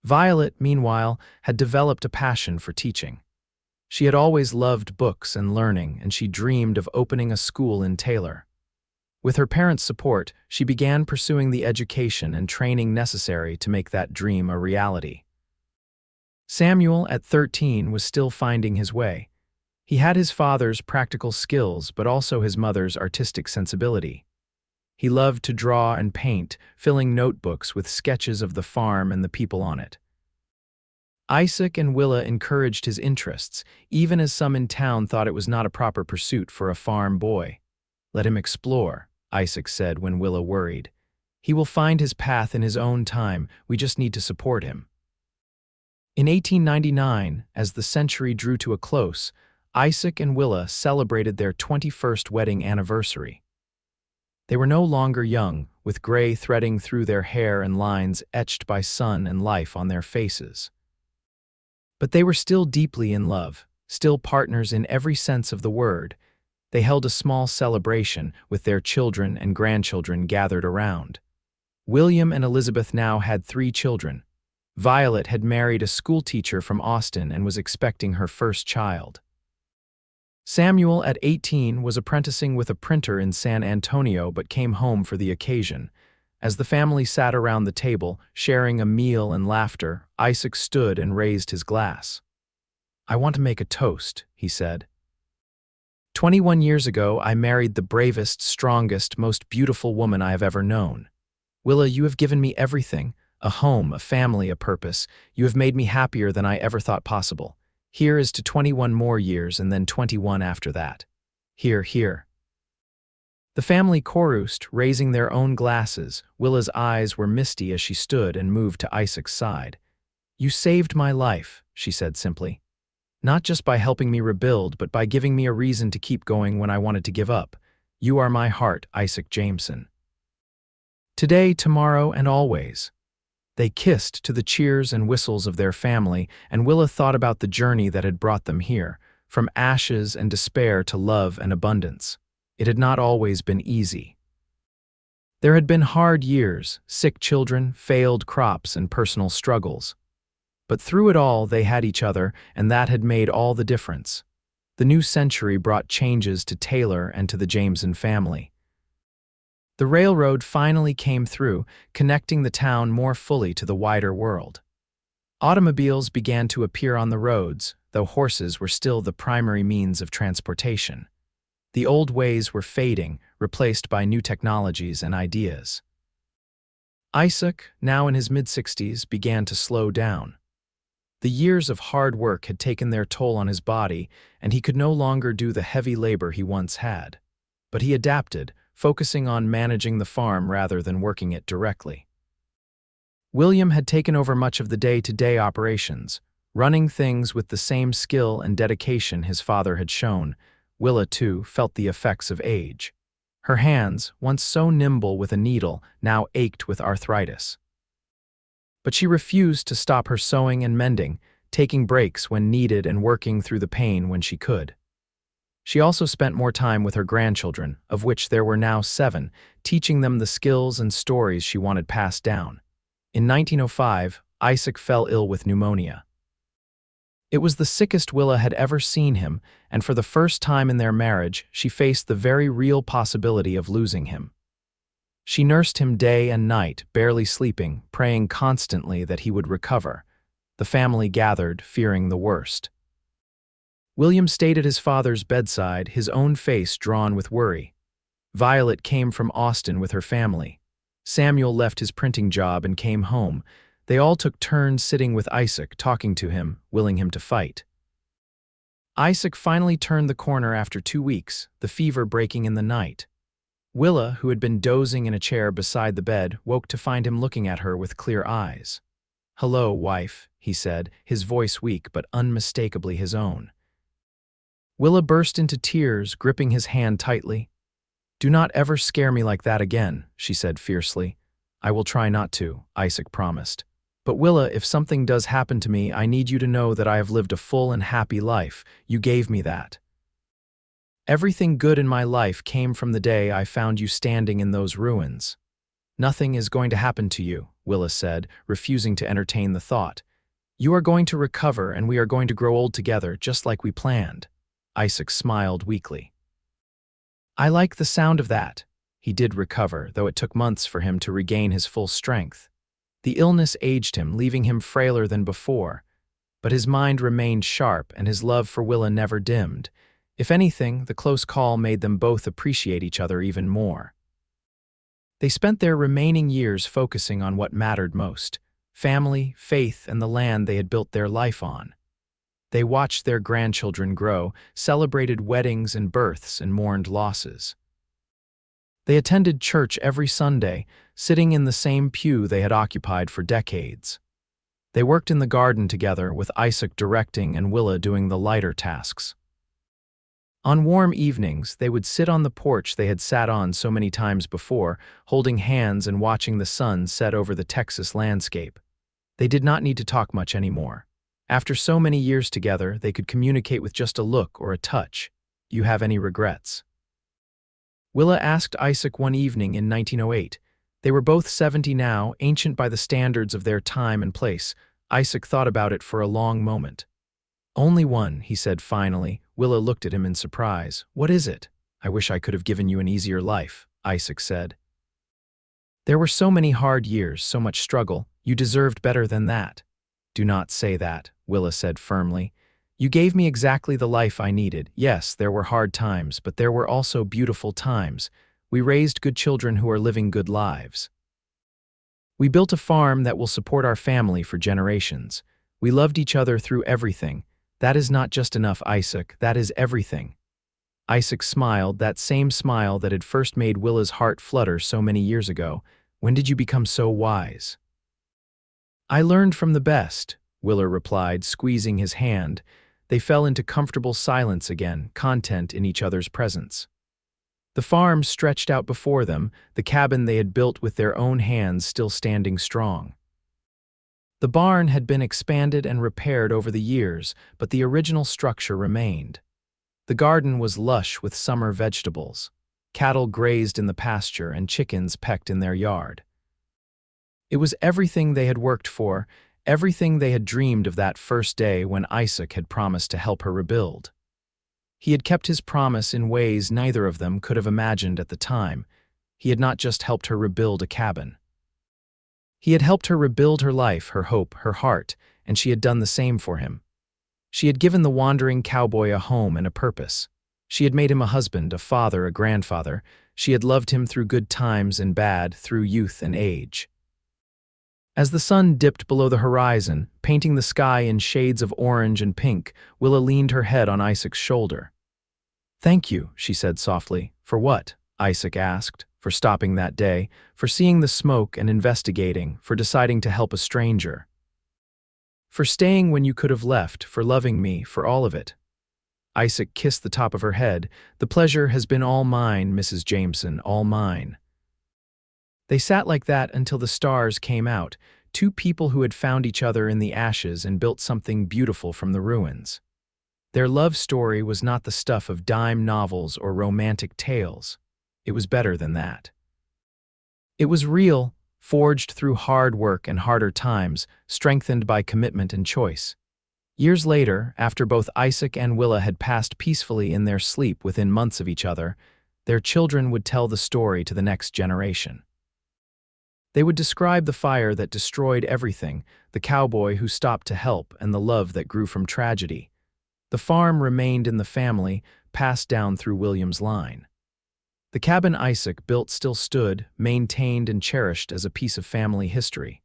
Violet, meanwhile, had developed a passion for teaching. She had always loved books and learning, and she dreamed of opening a school in Taylor. With her parents' support, she began pursuing the education and training necessary to make that dream a reality. Samuel, at 13, was still finding his way. He had his father's practical skills, but also his mother's artistic sensibility. He loved to draw and paint, filling notebooks with sketches of the farm and the people on it. Isaac and Willa encouraged his interests, even as some in town thought it was not a proper pursuit for a farm boy. "Let him explore," Isaac said when Willa worried. "He will find his path in his own time, we just need to support him." In 1899, as the century drew to a close, Isaac and Willa celebrated their 21st wedding anniversary. They were no longer young, with gray threading through their hair and lines etched by sun and life on their faces. But they were still deeply in love, still partners in every sense of the word. They held a small celebration with their children and grandchildren gathered around. William and Elizabeth now had 3 children. Violet had married a schoolteacher from Austin and was expecting her first child. Samuel, at 18, was apprenticing with a printer in San Antonio but came home for the occasion. As the family sat around the table, sharing a meal and laughter, Isaac stood and raised his glass. "I want to make a toast," he said. 21 years ago, I married the bravest, strongest, most beautiful woman I have ever known. Willa, you have given me everything, a home, a family, a purpose. You have made me happier than I ever thought possible. Here is to 21 more years and then 21 after that. Here, here." The family chorused, raising their own glasses. Willa's eyes were misty as she stood and moved to Isaac's side. "You saved my life," she said simply. "Not just by helping me rebuild, but by giving me a reason to keep going when I wanted to give up. You are my heart, Isaac Jameson. Today, tomorrow, and always. They kissed to the cheers and whistles of their family, and Willa thought about the journey that had brought them here, from ashes and despair to love and abundance. It had not always been easy. There had been hard years, sick children, failed crops, and personal struggles. But through it all, they had each other, and that had made all the difference. The new century brought changes to Taylor and to the Jameson family. The railroad finally came through, connecting the town more fully to the wider world. Automobiles began to appear on the roads, though horses were still the primary means of transportation. The old ways were fading, replaced by new technologies and ideas. Isaac, now in his mid-60s, began to slow down. The years of hard work had taken their toll on his body, and he could no longer do the heavy labor he once had. But he adapted, focusing on managing the farm rather than working it directly. William had taken over much of the day-to-day operations, running things with the same skill and dedication his father had shown. Willa, too, felt the effects of age. Her hands, once so nimble with a needle, now ached with arthritis. But she refused to stop her sewing and mending, taking breaks when needed and working through the pain when she could. She also spent more time with her grandchildren, of which there were now 7, teaching them the skills and stories she wanted passed down. In 1905, Isaac fell ill with pneumonia. It was the sickest Willa had ever seen him, and for the first time in their marriage, she faced the very real possibility of losing him. She nursed him day and night, barely sleeping, praying constantly that he would recover. The family gathered, fearing the worst. William stayed at his father's bedside, his own face drawn with worry. Violet came from Austin with her family. Samuel left his printing job and came home. They all took turns sitting with Isaac, talking to him, willing him to fight. Isaac finally turned the corner after 2 weeks, the fever breaking in the night. Willa, who had been dozing in a chair beside the bed, woke to find him looking at her with clear eyes. "Hello, wife," he said, his voice weak but unmistakably his own. Willa burst into tears, gripping his hand tightly. "Do not ever scare me like that again," she said fiercely. "I will try not to," Isaac promised. "But Willa, if something does happen to me, I need you to know that I have lived a full and happy life. You gave me that. Everything good in my life came from the day I found you standing in those ruins." "Nothing is going to happen to you," Willa said, refusing to entertain the thought. "You are going to recover, and we are going to grow old together, just like we planned." Isaac smiled weakly. "I like the sound of that." He did recover, though it took months for him to regain his full strength. The illness aged him, leaving him frailer than before. But his mind remained sharp, and his love for Willa never dimmed. If anything, the close call made them both appreciate each other even more. They spent their remaining years focusing on what mattered most: family, faith, and the land they had built their life on. They watched their grandchildren grow, celebrated weddings and births, and mourned losses. They attended church every Sunday, sitting in the same pew they had occupied for decades. They worked in the garden together, with Isaac directing and Willa doing the lighter tasks. On warm evenings, they would sit on the porch they had sat on so many times before, holding hands and watching the sun set over the Texas landscape. They did not need to talk much anymore. After so many years together, they could communicate with just a look or a touch. "You have any regrets?" Willa asked Isaac one evening in 1908. They were both 70 now, ancient by the standards of their time and place. Isaac thought about it for a long moment. "Only one," he said finally. Willa looked at him in surprise. "What is it?" "I wish I could have given you an easier life," Isaac said. "There were so many hard years, so much struggle. You deserved better than that." "Do not say that," Willa said firmly. "You gave me exactly the life I needed. Yes, there were hard times, but there were also beautiful times. We raised good children who are living good lives. We built a farm that will support our family for generations. We loved each other through everything. That is not just enough, Isaac. That is everything." Isaac smiled, that same smile that had first made Willa's heart flutter so many years ago. "When did you become so wise?" "I learned from the best," Willa replied, squeezing his hand. They fell into comfortable silence again, content in each other's presence. The farm stretched out before them, the cabin they had built with their own hands still standing strong. The barn had been expanded and repaired over the years, but the original structure remained. The garden was lush with summer vegetables. Cattle grazed in the pasture and chickens pecked in their yard. It was everything they had worked for, everything they had dreamed of that first day when Isaac had promised to help her rebuild. He had kept his promise in ways neither of them could have imagined at the time. He had not just helped her rebuild a cabin. He had helped her rebuild her life, her hope, her heart, and she had done the same for him. She had given the wandering cowboy a home and a purpose. She had made him a husband, a father, a grandfather. She had loved him through good times and bad, through youth and age. As the sun dipped below the horizon, painting the sky in shades of orange and pink, Willa leaned her head on Isaac's shoulder. "Thank you," she said softly. "For what?" Isaac asked. "For stopping that day, for seeing the smoke and investigating, for deciding to help a stranger. For staying when you could have left, for loving me, for all of it." Isaac kissed the top of her head. "The pleasure has been all mine, Mrs. Jameson, all mine." They sat like that until the stars came out, two people who had found each other in the ashes and built something beautiful from the ruins. Their love story was not the stuff of dime novels or romantic tales. It was better than that. It was real, forged through hard work and harder times, strengthened by commitment and choice. Years later, after both Isaac and Willa had passed peacefully in their sleep within months of each other, their children would tell the story to the next generation. They would describe the fire that destroyed everything, the cowboy who stopped to help, and the love that grew from tragedy. The farm remained in the family, passed down through William's line. The cabin Isaac built still stood, maintained and cherished as a piece of family history.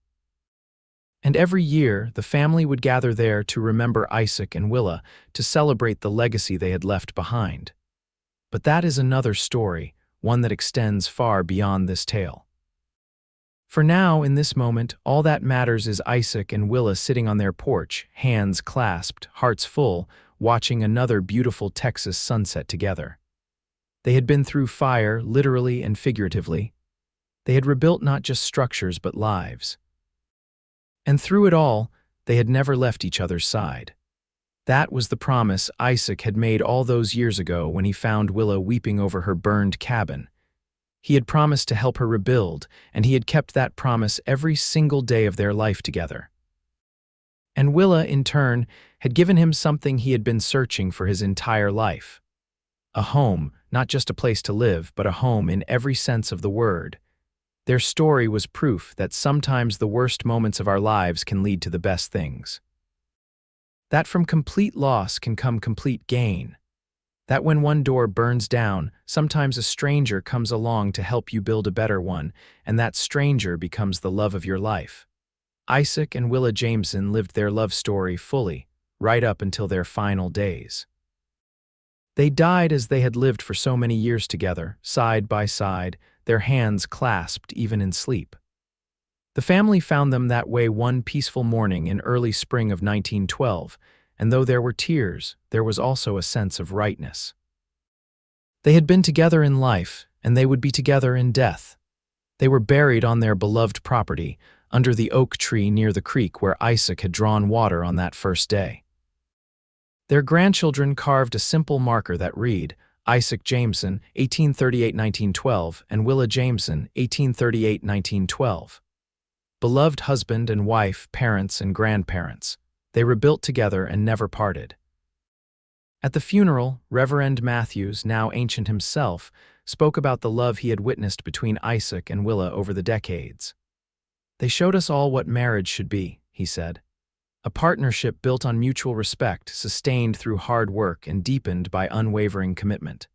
And every year, the family would gather there to remember Isaac and Willa, to celebrate the legacy they had left behind. But that is another story, one that extends far beyond this tale. For now, in this moment, all that matters is Isaac and Willa sitting on their porch, hands clasped, hearts full, watching another beautiful Texas sunset together. They had been through fire, literally and figuratively. They had rebuilt not just structures but lives. And through it all, they had never left each other's side. That was the promise Isaac had made all those years ago when he found Willa weeping over her burned cabin. He had promised to help her rebuild, and he had kept that promise every single day of their life together. And Willa, in turn, had given him something he had been searching for his entire life. A home, not just a place to live, but a home in every sense of the word. Their story was proof that sometimes the worst moments of our lives can lead to the best things. That from complete loss can come complete gain. That when one door burns down, sometimes a stranger comes along to help you build a better one, and that stranger becomes the love of your life. Isaac and Willa Jameson lived their love story fully, right up until their final days. They died as they had lived for so many years together, side by side, their hands clasped even in sleep. The family found them that way one peaceful morning in early spring of 1912, and though there were tears, there was also a sense of rightness. They had been together in life, and they would be together in death. They were buried on their beloved property, under the oak tree near the creek where Isaac had drawn water on that first day. Their grandchildren carved a simple marker that read, Isaac Jameson, 1838–1912, and Willa Jameson, 1838–1912. Beloved husband and wife, parents and grandparents. They rebuilt together and never parted. At the funeral, Reverend Matthews, now ancient himself, spoke about the love he had witnessed between Isaac and Willa over the decades. "They showed us all what marriage should be," he said. "A partnership built on mutual respect, sustained through hard work and deepened by unwavering commitment.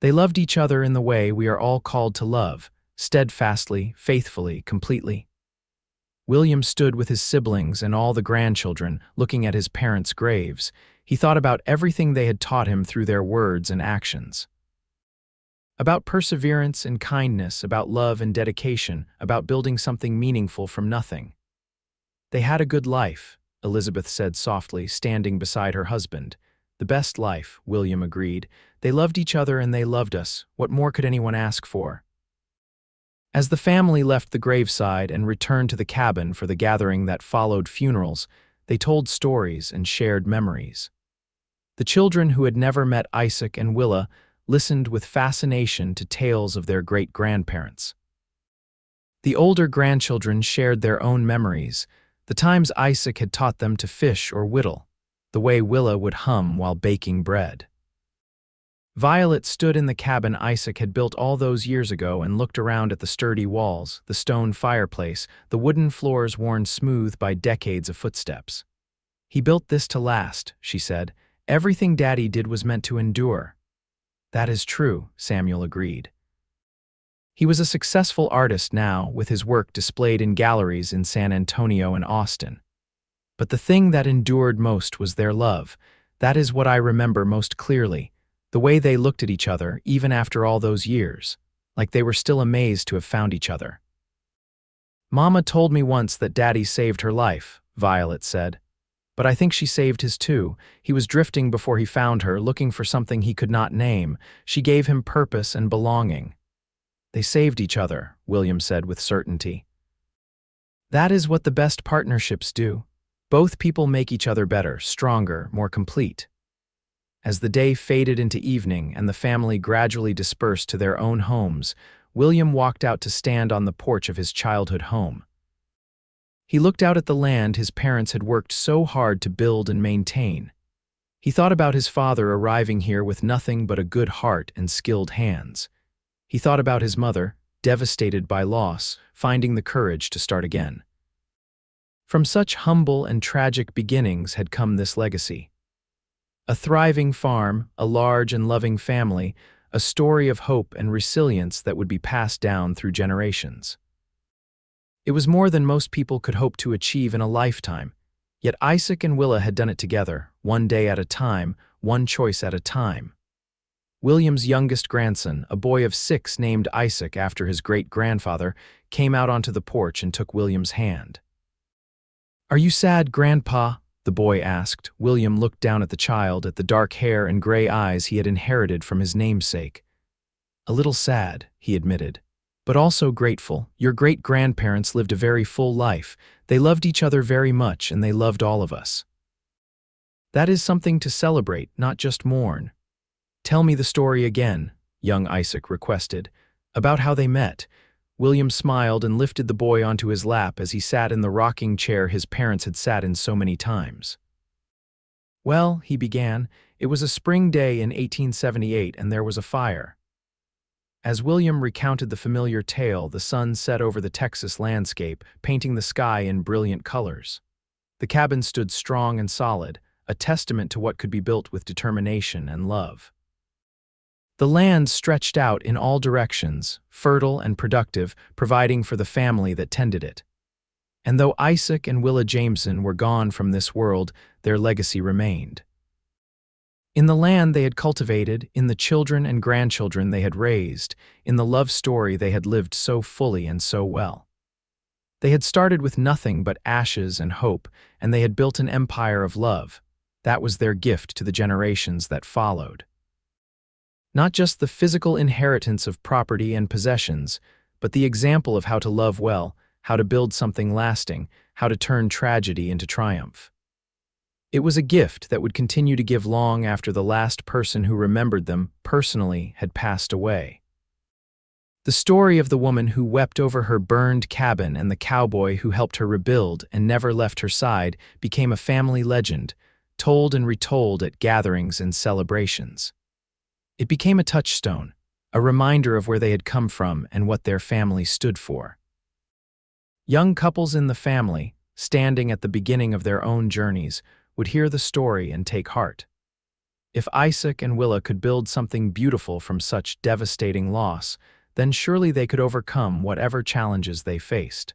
They loved each other in the way we are all called to love, steadfastly, faithfully, completely." William stood with his siblings and all the grandchildren, looking at his parents' graves. He thought about everything they had taught him through their words and actions. About perseverance and kindness, about love and dedication, about building something meaningful from nothing. "They had a good life," Elizabeth said softly, standing beside her husband. The best life, William agreed. They loved each other and they loved us. What more could anyone ask for? As the family left the graveside and returned to the cabin for the gathering that followed funerals, they told stories and shared memories. The children who had never met Isaac and Willa listened with fascination to tales of their great-grandparents. The older grandchildren shared their own memories, the times Isaac had taught them to fish or whittle, the way Willa would hum while baking bread. Violet stood in the cabin Isaac had built all those years ago and looked around at the sturdy walls, the stone fireplace, the wooden floors worn smooth by decades of footsteps. "He built this to last," she said. "Everything Daddy did was meant to endure." "That is true," Samuel agreed. He was a successful artist now, with his work displayed in galleries in San Antonio and Austin. But the thing that endured most was their love. That is what I remember most clearly, the way they looked at each other, even after all those years, like they were still amazed to have found each other. "Mama told me once that Daddy saved her life," Violet said. "But I think she saved his too. He was drifting before he found her, looking for something he could not name. She gave him purpose and belonging." "They saved each other," William said with certainty. "That is what the best partnerships do. Both people make each other better, stronger, more complete." As the day faded into evening and the family gradually dispersed to their own homes, William walked out to stand on the porch of his childhood home. He looked out at the land his parents had worked so hard to build and maintain. He thought about his father arriving here with nothing but a good heart and skilled hands. He thought about his mother, devastated by loss, finding the courage to start again. From such humble and tragic beginnings had come this legacy. A thriving farm, a large and loving family, a story of hope and resilience that would be passed down through generations. It was more than most people could hope to achieve in a lifetime, yet Isaac and Willa had done it together, one day at a time, one choice at a time. William's youngest grandson, a boy of 6 named Isaac after his great-grandfather, came out onto the porch and took William's hand. "Are you sad, Grandpa?" the boy asked. William looked down at the child, at the dark hair and gray eyes he had inherited from his namesake. "A little sad," he admitted, "but also grateful. Your great-grandparents lived a very full life. They loved each other very much, and they loved all of us. That is something to celebrate, not just mourn." "Tell me the story again," young Isaac requested, "about how they met." William smiled and lifted the boy onto his lap as he sat in the rocking chair his parents had sat in so many times. "Well," he began, "it was a spring day in 1878 and there was a fire." As William recounted the familiar tale, the sun set over the Texas landscape, painting the sky in brilliant colors. The cabin stood strong and solid, a testament to what could be built with determination and love. The land stretched out in all directions, fertile and productive, providing for the family that tended it. And though Isaac and Willa Jameson were gone from this world, their legacy remained. In the land they had cultivated, in the children and grandchildren they had raised, in the love story they had lived so fully and so well. They had started with nothing but ashes and hope, and they had built an empire of love. That was their gift to the generations that followed. Not just the physical inheritance of property and possessions, but the example of how to love well, how to build something lasting, how to turn tragedy into triumph. It was a gift that would continue to give long after the last person who remembered them personally had passed away. The story of the woman who wept over her burned cabin and the cowboy who helped her rebuild and never left her side became a family legend, told and retold at gatherings and celebrations. It became a touchstone, a reminder of where they had come from and what their family stood for. Young couples in the family, standing at the beginning of their own journeys, would hear the story and take heart. If Isaac and Willa could build something beautiful from such devastating loss, then surely they could overcome whatever challenges they faced.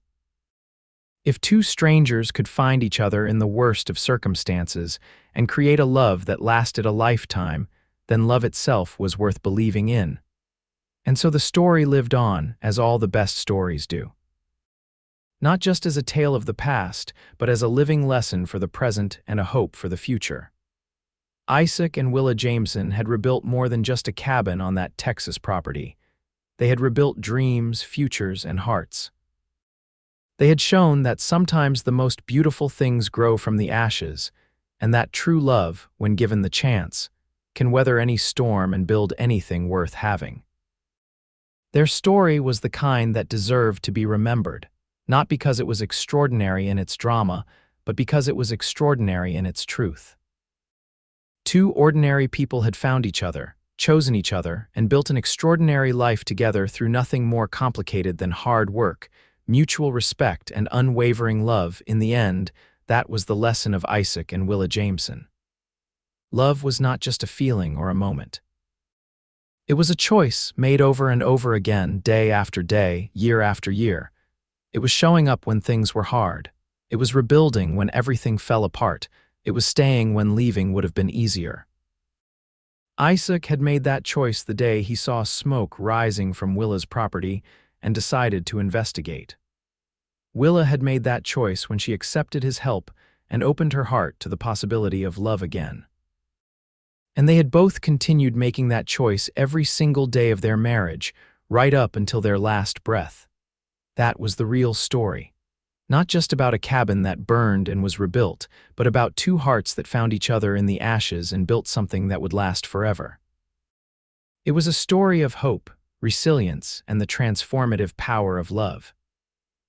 If two strangers could find each other in the worst of circumstances and create a love that lasted a lifetime, then love itself was worth believing in. And so the story lived on, as all the best stories do. Not just as a tale of the past, but as a living lesson for the present and a hope for the future. Isaac and Willa Jameson had rebuilt more than just a cabin on that Texas property. They had rebuilt dreams, futures, and hearts. They had shown that sometimes the most beautiful things grow from the ashes, and that true love, when given the chance, can weather any storm and build anything worth having. Their story was the kind that deserved to be remembered, not because it was extraordinary in its drama, but because it was extraordinary in its truth. Two ordinary people had found each other, chosen each other, and built an extraordinary life together through nothing more complicated than hard work, mutual respect, and unwavering love. In the end, that was the lesson of Isaac and Willa Jameson. Love was not just a feeling or a moment. It was a choice made over and over again, day after day, year after year. It was showing up when things were hard. It was rebuilding when everything fell apart. It was staying when leaving would have been easier. Isaac had made that choice the day he saw smoke rising from Willa's property and decided to investigate. Willa had made that choice when she accepted his help and opened her heart to the possibility of love again. And they had both continued making that choice every single day of their marriage, right up until their last breath. That was the real story. Not just about a cabin that burned and was rebuilt, but about two hearts that found each other in the ashes and built something that would last forever. It was a story of hope, resilience, and the transformative power of love.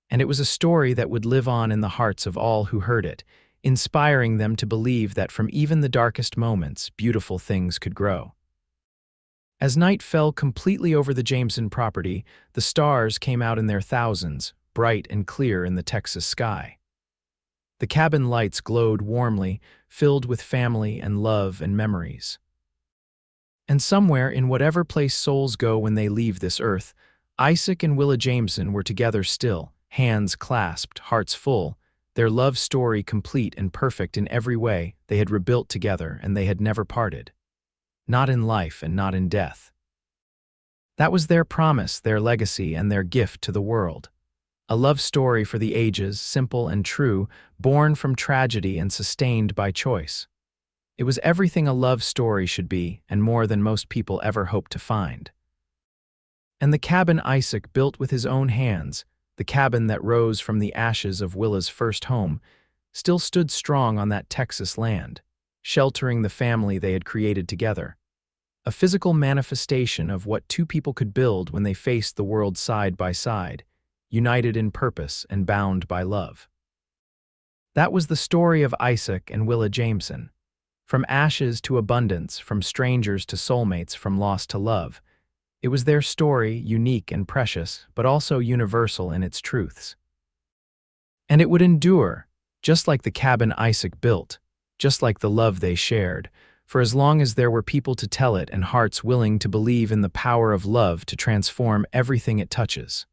And it was a story that would live on in the hearts of all who heard it, inspiring them to believe that from even the darkest moments, beautiful things could grow. As night fell completely over the Jameson property, the stars came out in their thousands, bright and clear in the Texas sky. The cabin lights glowed warmly, filled with family and love and memories. And somewhere in whatever place souls go when they leave this earth, Isaac and Willa Jameson were together still, hands clasped, hearts full, their love story complete and perfect in every way. They had rebuilt together and they had never parted. Not in life and not in death. That was their promise, their legacy, and their gift to the world. A love story for the ages, simple and true, born from tragedy and sustained by choice. It was everything a love story should be, and more than most people ever hoped to find. And the cabin Isaac built with his own hands, the cabin that rose from the ashes of Willa's first home, still stood strong on that Texas land, sheltering the family they had created together. A physical manifestation of what two people could build when they faced the world side by side, united in purpose and bound by love. That was the story of Isaac and Willa Jameson. From ashes to abundance, from strangers to soulmates, from lost to love. It was their story, unique and precious, but also universal in its truths. And it would endure, just like the cabin Isaac built, just like the love they shared, for as long as there were people to tell it and hearts willing to believe in the power of love to transform everything it touches.